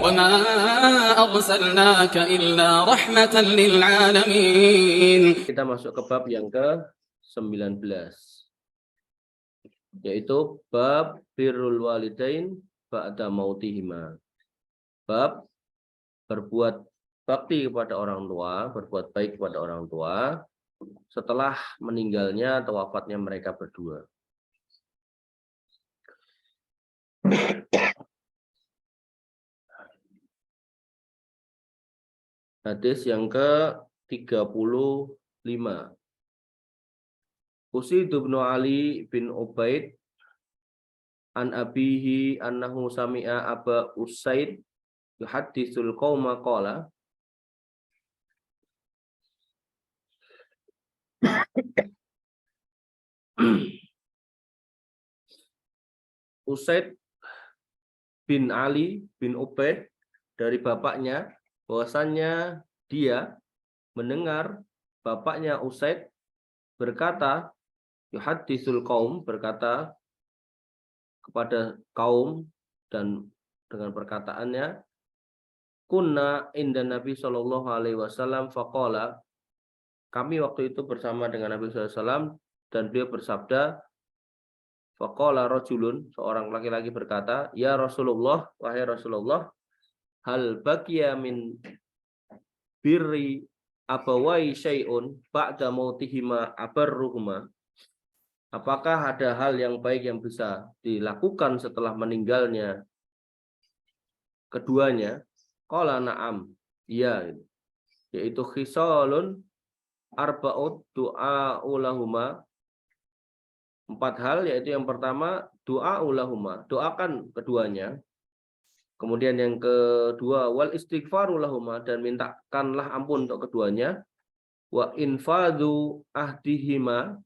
وما أرسلناك إلا رحمة للعالمين. Kita masuk ke bab yang ke-19, yaitu bab birrul walidain ba'da mautihima. Bab berbuat bakti kepada orang tua, berbuat baik kepada orang tua setelah meninggalnya atau wafatnya mereka berdua. Hadis yang ke-35. Usaid bin Ali bin Ubaid an abihi annahu sami'a Aba Usaid yuhaddisul qauma qala Usaid bin Ali bin Ubaid dari bapaknya bahwasannya dia mendengar bapaknya Usaid berkata, yuhaddisul qaum, berkata kepada kaum dan dengan perkataannya, kunna inda Nabi sallallahu alaihi wasallam faqala, kami waktu itu bersama dengan Nabi sallallahu alaihi wasallam dan beliau bersabda, faqala rajulun, seorang laki-laki berkata, ya Rasulullah, wahai Rasulullah, hal baqiya min birri abawai syai'un ba'da mautihima abarruhuma. Apakah ada hal yang baik yang bisa dilakukan setelah meninggalnya keduanya? Qala na'am. Iya, yaitu khisalun arba'ud du'a'u lahuma. 4 hal, yaitu yang pertama du'a'u lahuma, doakan keduanya. Kemudian yang kedua wal istighfaru lahuma, dan mintakanlah ampun untuk keduanya. Wa infadhu ahdihima,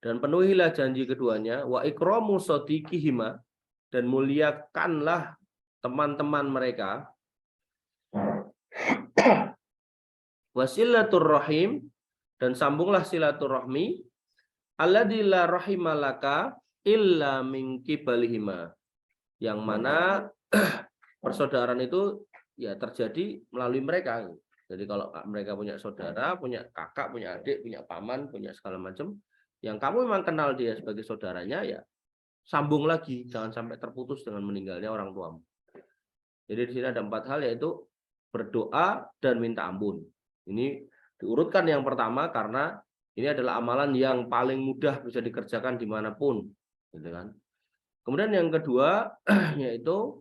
dan penuhilah janji keduanya. Wa ikramu sadiqihima, dan muliakanlah teman-teman mereka. Wasilatur rahim, dan sambunglah silaturahmi. Alladzi la rahimalaka illa min qibalihima, yang mana persaudaraan itu ya terjadi melalui mereka. Jadi kalau mereka punya saudara, punya kakak, punya adik, punya paman, punya segala macam, yang kamu memang kenal dia sebagai saudaranya, ya sambung lagi, jangan sampai terputus dengan meninggalnya orang tuamu. Jadi di sini ada 4 hal, yaitu berdoa dan minta ampun. Ini diurutkan yang pertama karena ini adalah amalan yang paling mudah bisa dikerjakan dimanapun, gitu kan. Kemudian yang kedua yaitu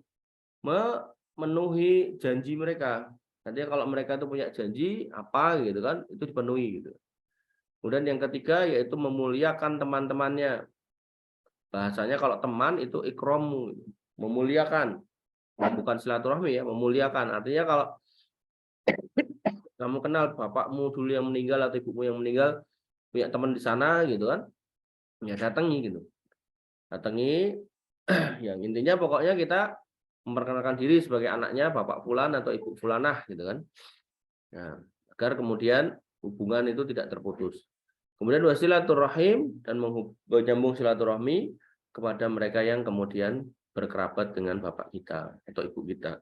memenuhi janji mereka. Nanti kalau mereka itu punya janji apa gitu kan, itu dipenuhi gitu. Kemudian yang ketiga yaitu memuliakan teman-temannya. Bahasanya kalau teman itu ikramu, memuliakan. Bukan silaturahmi ya, memuliakan. Artinya kalau kamu kenal bapakmu dulu yang meninggal atau ibumu yang meninggal, punya teman di sana gitu kan, ya datangi gitu. Datangi, yang intinya pokoknya kita memperkenalkan diri sebagai anaknya bapak fulan atau ibu fulanah gitu kan. Nah, agar kemudian hubungan itu tidak terputus. Kemudian wasilaturrahim, dan menyambung silaturahmi kepada mereka yang kemudian berkerabat dengan bapak kita atau ibu kita.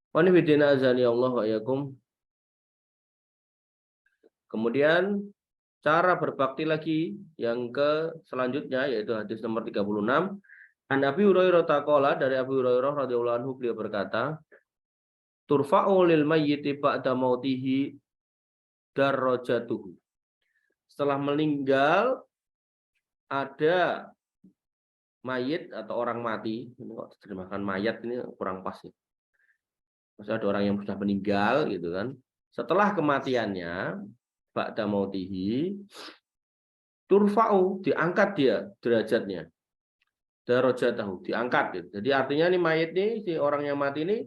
Wanifidina azani Allah wa yakum. Kemudian cara berbakti lagi yang selanjutnya yaitu hadis nomor 36. An Abi Hurairah taqala, dari Abu Hurairah radhiyallahu anhu, beliau berkata, turfa'u lil mayyiti ba'da mautihi darajatuhu. Setelah meninggal ada mayit atau orang mati, ini kok diterjemahkan mayat, ini kurang pas ya. Maksudnya ada orang yang sudah meninggal gitu kan. Setelah kematiannya ba'da mautihi turfa'u, diangkat dia derajatnya. Darajatahu, diangkat gitu. Jadi artinya nih mayit nih, si orang yang mati ini,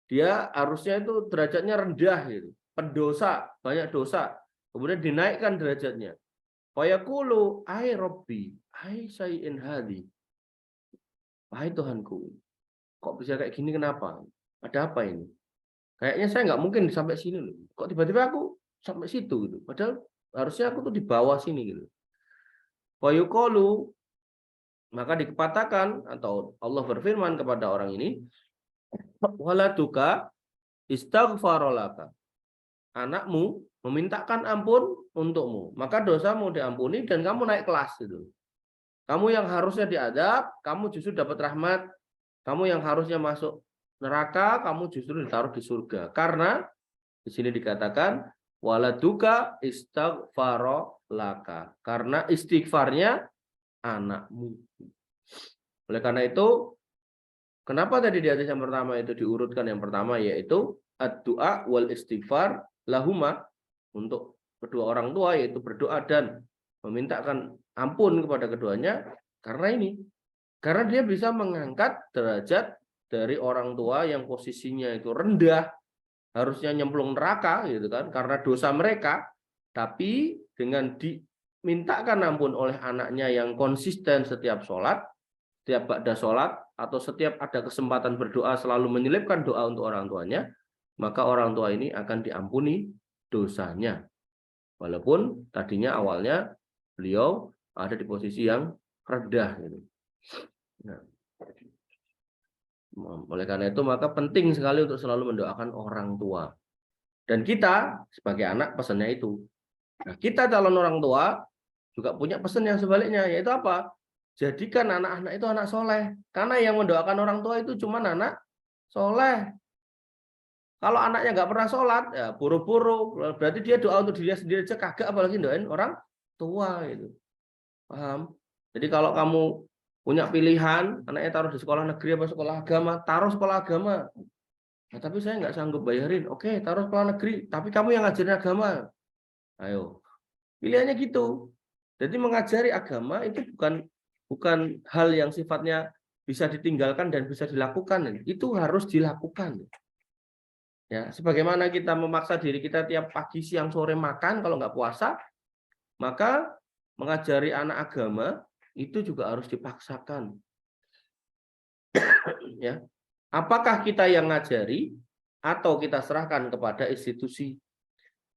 dia harusnya itu derajatnya rendah gitu. Pendosa, banyak dosa. Kemudian dinaikkan derajatnya. Fayaqulu ai rabbi, ai sayyin hadi. Wahai Tuhanku, kok bisa kayak gini, kenapa? Ada apa ini? Kayaknya saya nggak mungkin sampai sini loh. Kok tiba-tiba aku sampai situ gitu. Padahal harusnya aku tuh di bawah sini gitu. Wa yuqalu, maka dikatakan atau Allah berfirman kepada orang ini, waladuka istaghfarolaka, anakmu memintakan ampun untukmu, maka dosamu diampuni dan kamu naik kelas itu. Kamu yang harusnya diadab, kamu justru dapat rahmat. Kamu yang harusnya masuk neraka, kamu justru ditaruh di surga. Karena di sini dikatakan waladuka istaghfarolaka, karena istighfarnya anakmu. Oleh karena itu, kenapa tadi di hadis yang pertama itu diurutkan yang pertama, yaitu ad-du'a wal istighfar lahuma, untuk kedua orang tua, yaitu berdoa dan memintakan ampun kepada keduanya, karena dia bisa mengangkat derajat dari orang tua yang posisinya itu rendah, harusnya nyemplung neraka gitu kan, karena dosa mereka, tapi dengan dimintakan ampun oleh anaknya yang konsisten setiap sholat, setiap ba'da sholat, atau setiap ada kesempatan berdoa selalu menyelipkan doa untuk orang tuanya, maka orang tua ini akan diampuni dosanya. Walaupun tadinya awalnya beliau ada di posisi yang rendah. Gitu. Nah, oleh karena itu maka penting sekali untuk selalu mendoakan orang tua. Dan kita sebagai anak pesannya itu. Nah, kita calon orang tua juga punya pesan yang sebaliknya, yaitu apa? Jadikan anak-anak itu anak soleh. Karena yang mendoakan orang tua itu cuma anak soleh. Kalau anaknya nggak pernah sholat, ya buru-buru. Berarti dia doa untuk dirinya sendiri aja kagak, apalagi doain orang tua itu. Paham? Jadi kalau kamu punya pilihan, anaknya taruh di sekolah negeri atau sekolah agama, taruh sekolah agama. Nah, tapi saya nggak sanggup bayarin. Oke, taruh sekolah negeri. Tapi kamu yang ngajarin agama. Ayo. Pilihannya gitu. Jadi mengajari agama itu bukan hal yang sifatnya bisa ditinggalkan dan bisa dilakukan. Itu harus dilakukan. Ya, sebagaimana kita memaksa diri kita tiap pagi, siang, sore makan kalau nggak puasa, maka mengajari anak agama itu juga harus dipaksakan. Ya, apakah kita yang ngajari atau kita serahkan kepada institusi?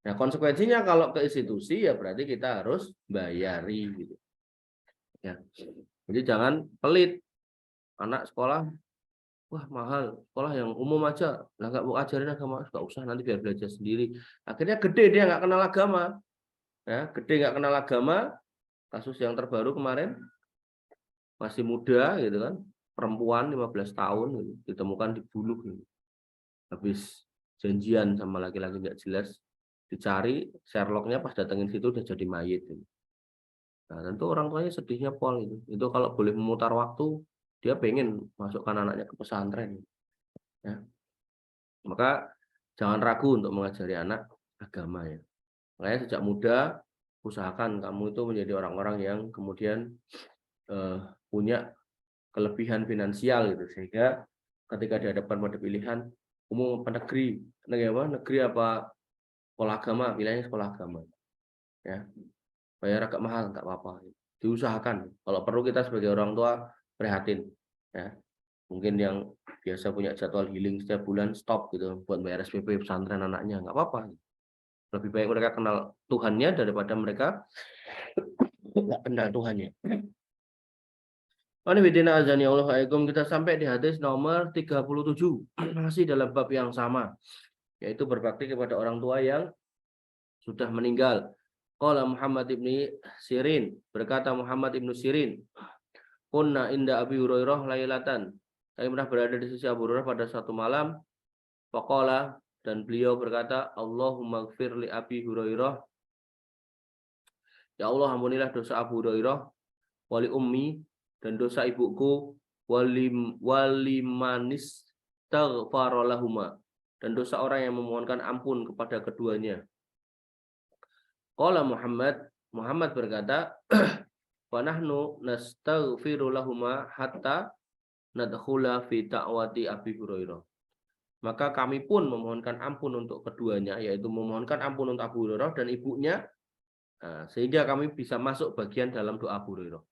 Nah, konsekuensinya kalau ke institusi ya berarti kita harus bayari. Gitu. Ya, jadi jangan pelit. Anak sekolah, wah mahal, sekolah yang umum aja, lah nggak mau ajarin agama, nggak usah, nanti biar belajar sendiri. Akhirnya gede dia nggak kenal agama, ya gede nggak kenal agama. Kasus yang terbaru kemarin, masih muda gitu kan, perempuan 15 tahun gitu, ditemukan dibunuh gitu. Habis janjian sama laki-laki nggak jelas, dicari Sherlocknya pas datengin situ udah jadi mayit gitu. Nah tentu orang tuanya sedihnya pol itu. Itu kalau boleh memutar waktu, dia pengen masukkan anaknya ke pesantren. Ya. Maka jangan ragu untuk mengajari anak agama ya. Makanya sejak muda usahakan kamu itu menjadi orang-orang yang kemudian punya kelebihan finansial gitu, sehingga ketika dihadapkan pada pilihan umum apa negeri apa sekolah agama, pilihannya sekolah agama. Ya. Bayar agak mahal nggak apa-apa. Diusahakan. Kalau perlu kita sebagai orang tua prihatin. Ya. Mungkin yang biasa punya jadwal healing setiap bulan stop gitu buat bayar SPP pesantren anaknya, nggak apa-apa. Lebih baik mereka kenal Tuhannya daripada mereka nggak kenal Tuhannya. Kita sampai di hadis nomor 37. Masih dalam bab yang sama, yaitu berbakti kepada orang tua yang sudah meninggal. Qala Muhammad ibni Sirin, berkata Muhammad ibnu Sirin, kunna inda Abi Hurairah lailatan. Kami pernah berada di sisi Abu Hurairah pada satu malam. Faqala, dan beliau berkata, Allahumma gfir li Abi Hurairah. Ya Allah, ampunilah dosa Abu Hurairah, wali ummi, dan dosa ibuku, walimanis taghfarolahuma, dan dosa orang yang memohonkan ampun kepada keduanya. Qala Muhammad berkata, wa nahnu nastaghfiru lahuma hatta nadkhula fi ta'wati Abi Hurairah. Maka kami pun memohonkan ampun untuk keduanya, yaitu memohonkan ampun untuk Abu Hurairah dan ibunya, sehingga kami bisa masuk bagian dalam doa Abu Hurairah.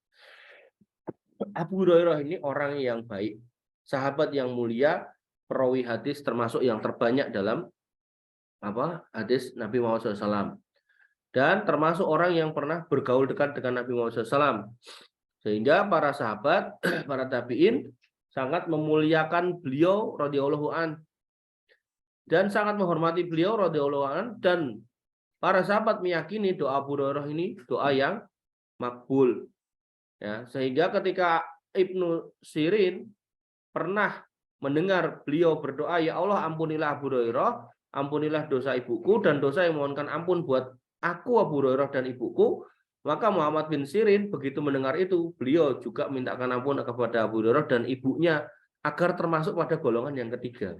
Abu Hurairah ini orang yang baik, sahabat yang mulia, perawi hadis termasuk yang terbanyak dalam hadis Nabi Muhammad SAW. dan termasuk orang yang pernah bergaul dekat dengan Nabi Muhammad SAW. Sehingga para sahabat, para tabi'in sangat memuliakan beliau radhiyallahu an dan sangat menghormati beliau radhiyallahu an, dan para sahabat meyakini doa Abu Hurairah ini doa yang makbul. Ya, sehingga ketika Ibnu Sirin pernah mendengar beliau berdoa, ya Allah ampunilah Abu Hurairah, ampunilah dosa ibuku dan dosa yang mohonkan ampun buat aku Abu Hurairah dan ibuku, maka Muhammad bin Sirin begitu mendengar itu, beliau juga mintakan ampun kepada Abu Hurairah dan ibunya agar termasuk pada golongan yang ketiga.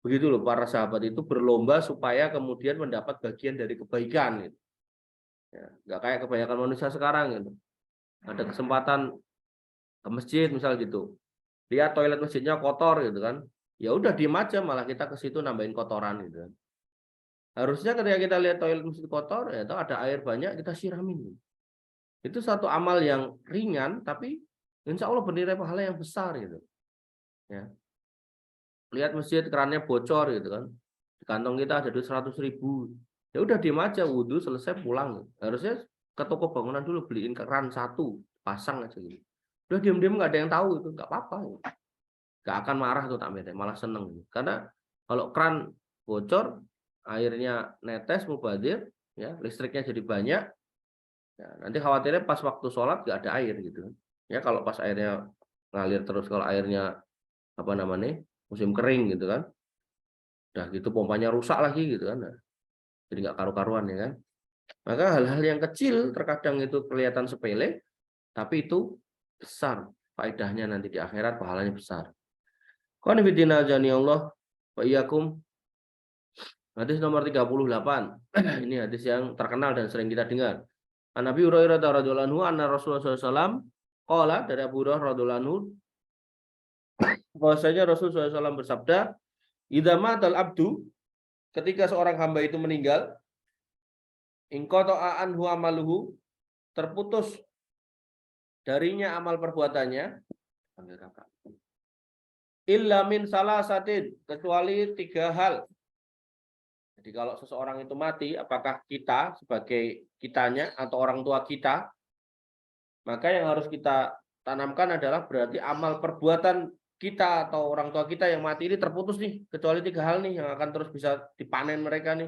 Begitu loh, para sahabat itu berlomba supaya kemudian mendapat bagian dari kebaikan gitu. Ya, nggak kayak kebanyakan manusia sekarang gitu. Ada kesempatan ke masjid misal gitu, lihat toilet masjidnya kotor gitu kan, ya udah diem aja, malah kita ke situ nambahin kotoran gitu kan. Harusnya ketika kita lihat toilet masjid kotor, ya ada air banyak, kita siramin. Itu satu amal yang ringan, tapi insya Allah bernilai pahala yang besar gitu. Ya. Lihat masjid kerannya bocor gitu kan, di kantong kita ada duit 100.000, ya udah diem aja, wudhu selesai pulang. Harusnya ke toko bangunan dulu beliin keran satu, pasang aja gitu. Udah diem-diem nggak ada yang tahu, itu nggak apa-apa, nggak akan marah tuh takmirnya, malah seneng gitu. Karena kalau keran bocor, airnya netes mubazir, ya listriknya jadi banyak, ya, nanti khawatirnya pas waktu sholat nggak ada air gitu. Ya kalau pas airnya ngalir terus, kalau airnya apa namanya musim kering gitu kan, udah gitu pompanya rusak lagi gitu kan, jadi nggak karu-karuan ya kan. Maka hal-hal yang kecil terkadang itu kelihatan sepele, tapi itu besar faedahnya nanti di akhirat, pahalanya besar. Qul bidina jani Allah wa iyyakum. Hadis nomor 38. Ini hadis yang terkenal dan sering kita dengar. An Nabi Hurairah radhiyallahu anhu anna Rasulullah SAW qala, dari Abu Hurairah radhiyallahu anhu bahwasanya Rasulullah SAW bersabda, idza matal abdu, ketika seorang hamba itu meninggal, inqata'a anhu amaluhu, terputus darinya amal perbuatannya, illa min salasatin, kecuali 3 hal. Jadi kalau seseorang itu mati, apakah kita sebagai kitanya atau orang tua kita, maka yang harus kita tanamkan adalah berarti amal perbuatan kita atau orang tua kita yang mati ini terputus nih, kecuali 3 hal nih yang akan terus bisa dipanen mereka nih.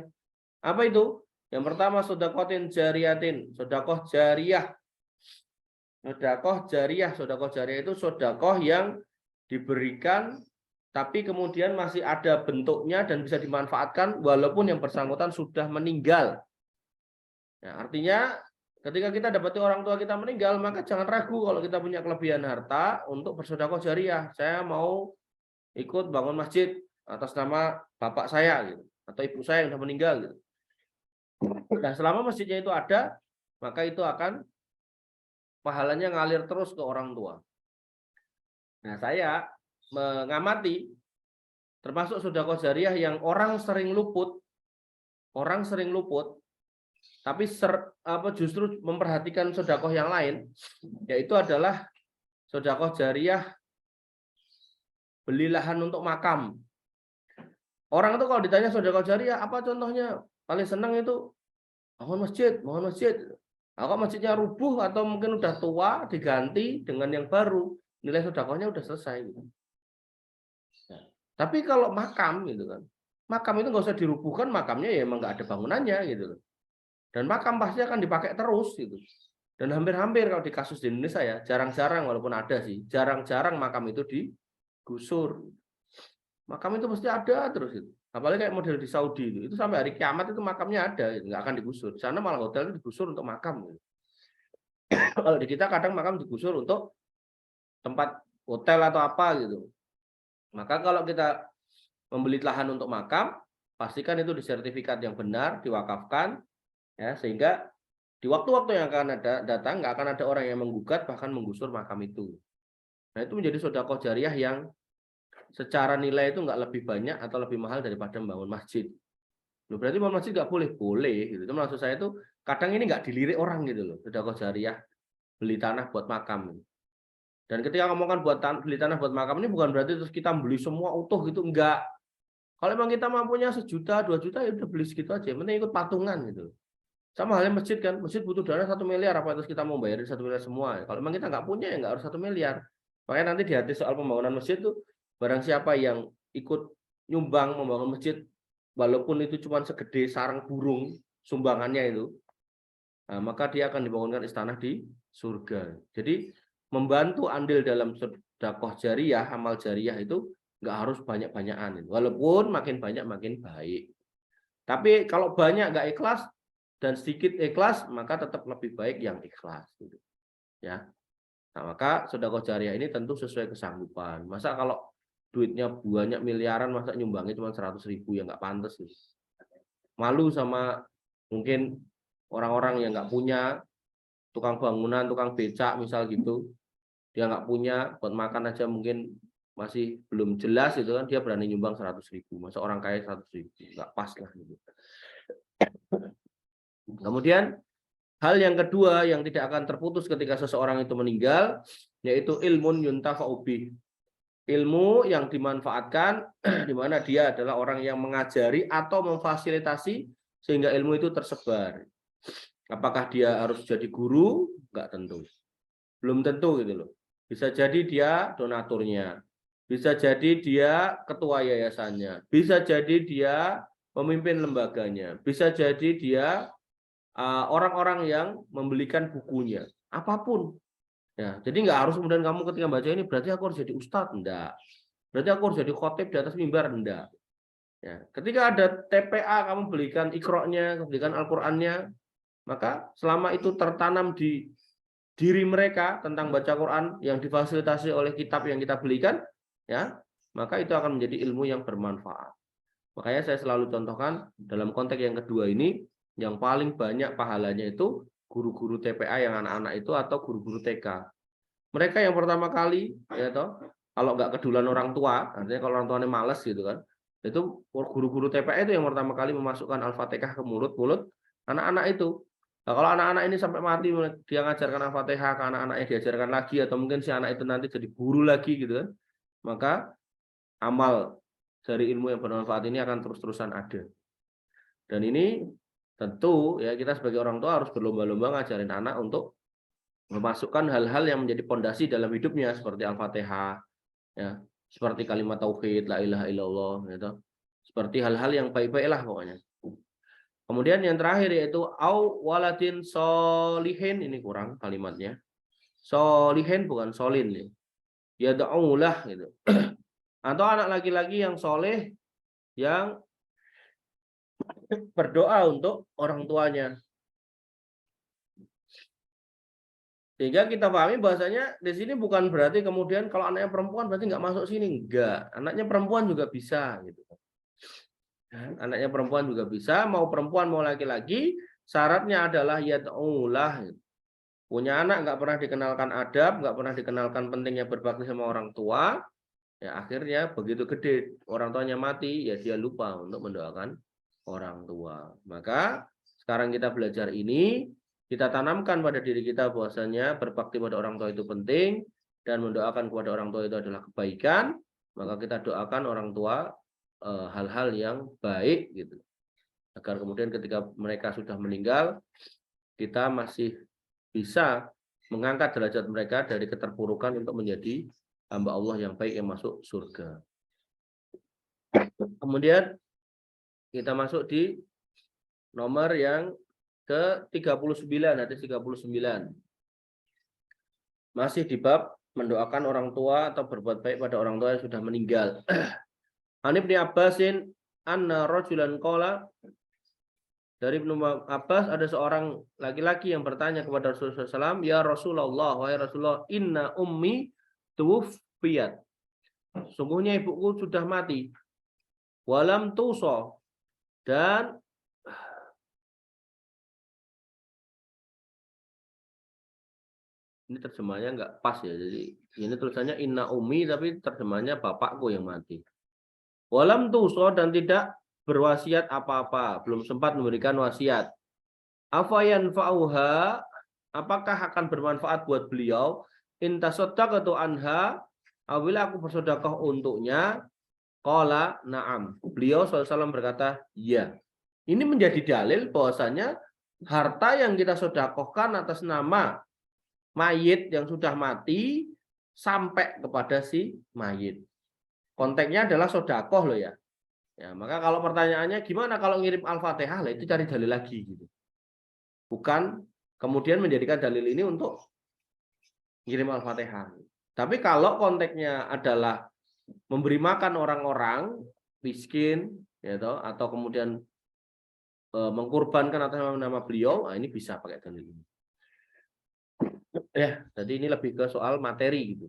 Apa itu? Yang pertama sedaqatin jariyatin, sedekah jariyah. Sedekah jariyah, sedekah jariyah itu sedekah yang diberikan tapi kemudian masih ada bentuknya dan bisa dimanfaatkan walaupun yang bersangkutan sudah meninggal. Ya, artinya ketika kita dapati orang tua kita meninggal, maka jangan ragu kalau kita punya kelebihan harta untuk bersedekah jariyah. Saya mau ikut bangun masjid atas nama bapak saya gitu, atau ibu saya yang sudah meninggal gitu. Dan selama masjidnya itu ada, maka itu akan pahalanya ngalir terus ke orang tua. Nah, saya mengamati termasuk sedekah jariyah yang orang sering luput, tapi justru memperhatikan sedekah yang lain, yaitu adalah sedekah jariyah beli lahan untuk makam. Orang itu kalau ditanya sedekah jariyah apa contohnya, paling senang itu bangun masjid. Kalau masjidnya rubuh atau mungkin udah tua, diganti dengan yang baru, nilai sedekahnya udah selesai gitu. Nah, tapi kalau makam gitu kan, makam itu nggak usah dirubuhkan, makamnya ya emang nggak ada bangunannya gitu loh. Dan makam pasti akan dipakai terus gitu. Dan hampir-hampir kalau di kasus di Indonesia ya, jarang-jarang, walaupun ada sih, jarang-jarang makam itu digusur. Makam itu pasti ada terus itu. Apalagi kayak model di Saudi itu sampai hari kiamat itu makamnya ada, gitu. Nggak akan digusur. Di sana malah hotel itu digusur untuk makam. Gitu. Kalau di kita kadang makam digusur untuk tempat hotel atau apa gitu. Maka kalau kita membeli lahan untuk makam, pastikan itu disertifikat yang benar, diwakafkan, ya, sehingga di waktu-waktu yang akan datang nggak akan ada orang yang menggugat bahkan menggusur makam itu. Nah, itu menjadi sedekah jariyah yang secara nilai itu nggak lebih banyak atau lebih mahal daripada membangun masjid. Loh, berarti membangun masjid nggak boleh? Boleh. Gitu. Itu maksud saya itu kadang ini nggak dilirik orang gitu loh, sedekah jariyah beli tanah buat makam. Dan ketika ngomongkan beli tanah buat makam ini bukan berarti terus kita beli semua utuh gitu, enggak. Kalau memang kita mampunya 1 juta, 2 juta ya udah beli segitu aja, yang penting ikut patungan gitu. Sama halnya masjid kan, masjid butuh dana 1 miliar, apa terus kita mau bayarin 1 miliar semua? Kalau memang kita nggak punya ya nggak harus 1 miliar. Makanya nanti di hadis soal pembangunan masjid tuh, barang siapa yang ikut nyumbang membangun masjid, walaupun itu cuma segede sarang burung sumbangannya itu, nah, maka dia akan dibangunkan istana di surga. Jadi membantu andil dalam sedekah jariyah, amal jariyah itu nggak harus banyak-banyakan. Walaupun makin banyak makin baik. Tapi kalau banyak nggak ikhlas dan sedikit ikhlas, maka tetap lebih baik yang ikhlas. Gitu. Ya. Nah, maka sedekah jariyah ini tentu sesuai kesanggupan. Masa kalau duitnya banyak miliaran, masa nyumbangnya cuma 100.000 ya nggak pantas. Nih. Malu sama mungkin orang-orang yang nggak punya, tukang bangunan, tukang becak misal gitu, dia nggak punya buat makan aja mungkin masih belum jelas itu kan, dia berani nyumbang 100.000. Masa orang kaya 100.000 nggak pas lah gitu. Kemudian hal yang kedua yang tidak akan terputus ketika seseorang itu meninggal, yaitu ilmun yuntafa'u bih. Ilmu yang dimanfaatkan di mana dia adalah orang yang mengajari atau memfasilitasi sehingga ilmu itu tersebar. Apakah dia harus jadi guru? Enggak tentu. Belum tentu gitu loh. Bisa jadi dia donaturnya. Bisa jadi dia ketua yayasannya. Bisa jadi dia pemimpin lembaganya. Bisa jadi dia orang-orang yang membelikan bukunya. Apapun. Ya, jadi nggak harus kemudian kamu ketika baca ini berarti aku harus jadi ustadz. Enggak. Berarti aku harus jadi khotib di atas mimbar. Enggak. Ya, ketika ada TPA kamu belikan iqra-nya, belikan Al-Qur'annya, maka selama itu tertanam di diri mereka tentang baca Quran yang difasilitasi oleh kitab yang kita belikan, ya, maka itu akan menjadi ilmu yang bermanfaat. Makanya saya selalu contohkan dalam konteks yang kedua ini, yang paling banyak pahalanya itu guru-guru TPA yang anak-anak itu atau guru-guru TK. Mereka yang pertama kali, ya toh, kalau nggak kedulan orang tua, artinya kalau orang tuanya malas gitu kan, itu guru-guru TPA itu yang pertama kali memasukkan Al-Fatihah ke mulut-mulut anak-anak itu. Nah, kalau anak-anak ini sampai mati dia ngajarkan Al-Fatihah ke anak-anaknya, diajarkan lagi atau mungkin si anak itu nanti jadi guru lagi gitu kan, maka amal dari ilmu yang bermanfaat ini akan terus-terusan ada. Dan ini tentu ya kita sebagai orang tua harus berlomba-lomba ngajarin anak untuk memasukkan hal-hal yang menjadi pondasi dalam hidupnya seperti Al-Fatihah, ya, seperti kalimat tauhid, la ilaha illallah, gitu. Seperti hal-hal yang baik-baik lah pokoknya. Kemudian yang terakhir yaitu au waladin solihin, ini kurang kalimatnya. Solihin bukan solin ya. Ya da'ulah gitu. Atau anak laki-laki yang soleh yang berdoa untuk orang tuanya. Sehingga kita pahami bahasanya di sini bukan berarti kemudian kalau anaknya perempuan berarti nggak masuk sini, enggak. Anaknya perempuan juga bisa gitu. Anaknya perempuan juga bisa, mau perempuan mau laki-laki, syaratnya adalah yad'ulah. Punya anak nggak pernah dikenalkan adab, nggak pernah dikenalkan pentingnya berbakti sama orang tua, ya akhirnya begitu gede orang tuanya mati, ya dia lupa untuk mendoakan orang tua. Maka sekarang kita belajar ini, kita tanamkan pada diri kita bahwasanya berbakti pada orang tua itu penting dan mendoakan kepada orang tua itu adalah kebaikan. Maka kita doakan orang tua hal-hal yang baik gitu. Agar kemudian ketika mereka sudah meninggal, kita masih bisa mengangkat derajat mereka dari keterpurukan untuk menjadi hamba Allah yang baik yang masuk surga. Kemudian kita masuk di nomor yang ke-39, hadis 39. Masih di bab mendoakan orang tua atau berbuat baik pada orang tua yang sudah meninggal. An Ibnu Abbasin anna rajulan qala, dari Ibnu Abbas ada seorang laki-laki yang bertanya kepada Rasulullah SAW, ya Rasulullah, wahai Rasulullah, inna ummi tuwfiyat. Sungguhnya ibuku sudah mati. Walam tuso, dan ini terjemahnya nggak pas ya. Jadi ini tulisannya inna ummi tapi terjemahnya bapakku yang mati. Walam tuso, dan tidak berwasiat apa-apa, belum sempat memberikan wasiat. Afayan fauha, apakah akan bermanfaat buat beliau? Intasoddaqatu anha, apabila aku bersedekah untuknya. Qala na'am. Beliau SAW berkata, ya. Ini menjadi dalil bahwasanya harta yang kita sedekahkan atas nama mayit yang sudah mati sampai kepada si mayit. Konteksnya adalah sedekah loh ya. Ya, maka kalau pertanyaannya gimana kalau ngirim Al-Fatihah, lah itu cari dalil lagi gitu. Bukan kemudian menjadikan dalil ini untuk ngirim Al-Fatihah. Tapi kalau konteksnya adalah memberi makan orang-orang miskin ya toh, atau kemudian mengkurbankan atas nama beliau, nah ini bisa pakai dalil ini. Ya, jadi ini lebih ke soal materi gitu.